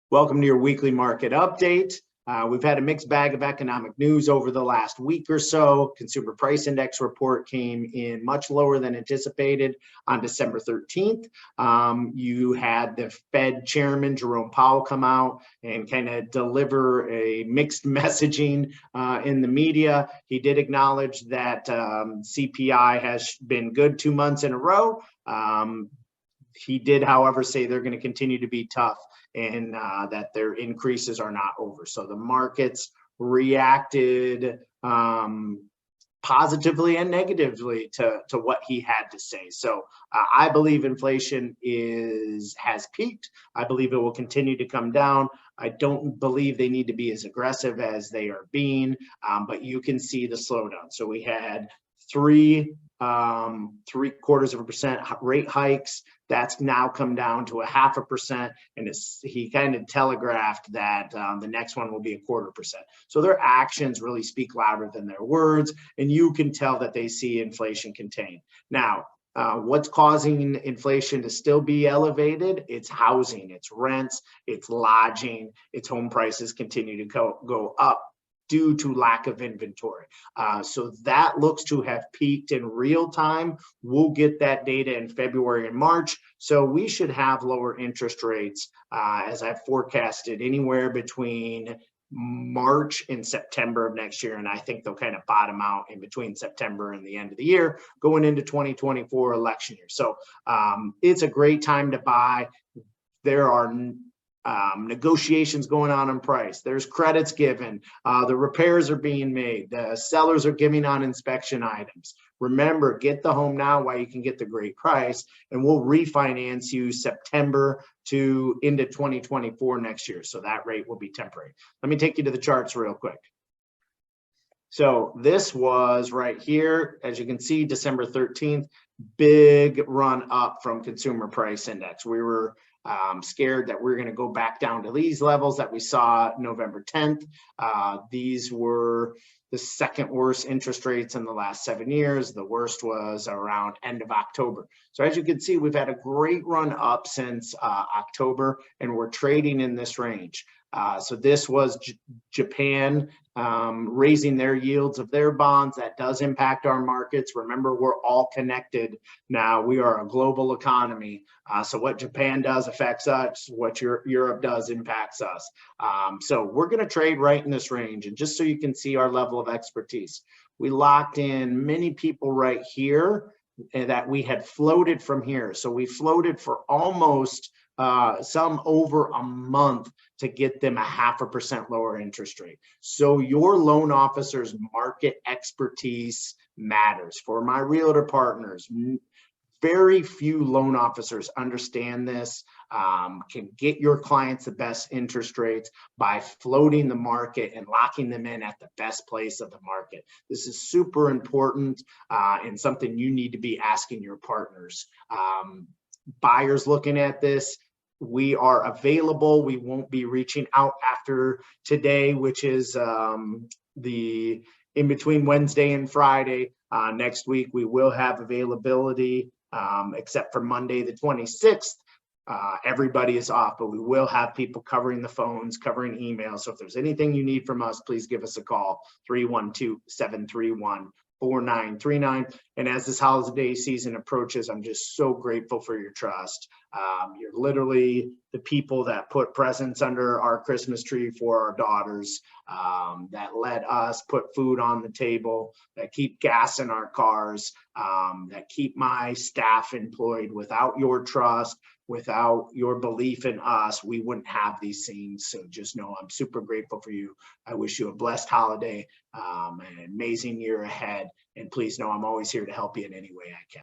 Welcome to your weekly market update. We've had a mixed bag of economic news over the last week or so. Consumer Price Index report came in much lower than anticipated on December 13th. You had the Fed chairman, Jerome Powell, come out and kind of deliver a mixed messaging in the media. He did acknowledge that CPI has been good 2 months in a row. He did, however, say they're going to continue to be tough and that their increases are not over. So the markets reacted positively and negatively to what he had to say. So I believe inflation has peaked. I believe it will continue to come down. I don't believe they need to be as aggressive as they are being, but you can see the slowdown. So we had three 0.75% rate hikes. That's now come down to 0.5%, and he kind of telegraphed that the next one will be 0.25%. So their actions really speak louder than their words, and you can tell that they see inflation contained. Now, what's causing inflation to still be elevated? It's housing, it's rents, it's lodging, it's home prices continue to go up due to lack of inventory. So that looks to have peaked in real time. We'll get that data in February and March. So we should have lower interest rates, as I've forecasted, anywhere between March and September of next year. And I think they'll kind of bottom out in between September and the end of the year, going into 2024 election year. So it's a great time to buy. There are negotiations going on price. There's credits given. The repairs are being made. The sellers are giving on inspection items. Remember, get the home now while you can get the great price, and we'll refinance you September to into 2024 next year. So that rate will be temporary. Let me take you to the charts real quick. So this was right here, as you can see, December 13th, big run up from Consumer Price Index. We were scared that we're going to go back down to these levels that we saw November 10th. These were the second worst interest rates in the last 7 years. The worst was around end of October. So as you can see, we've had a great run up since October, and we're trading in this range. So this was Japan raising their yields of their bonds. That does impact our markets. Remember, we're all connected now. We are a global economy. So what Japan does affects us. What Europe does impacts us. So we're going to trade right in this range. And just so you can see our level of expertise, we locked in many people right here that we had floated from here. So we floated for almost some over a month to get them 0.5% lower interest rate. So your loan officer's market expertise matters. For my realtor partners, very few loan officers understand this, can get your clients the best interest rates by floating the market and locking them in at the best place of the market. This is super important and something you need to be asking your partners. Buyers looking at this, we are available. We won't be reaching out after today, which is the in between Wednesday and Friday. Next week, we will have availability, except for Monday, the 26th. Everybody is off, but we will have people covering the phones, covering emails. So if there's anything you need from us, please give us a call, 312-731-4939. And as this holiday season approaches, I'm just so grateful for your trust. You're literally the people that put presents under our Christmas tree for our daughters, that let us put food on the table, that keep gas in our cars, that keep my staff employed. Without your trust, without your belief in us, we wouldn't have these things. So just know I'm super grateful for you. I wish you a blessed holiday, an amazing year ahead. And please know I'm always here to help you in any way I can.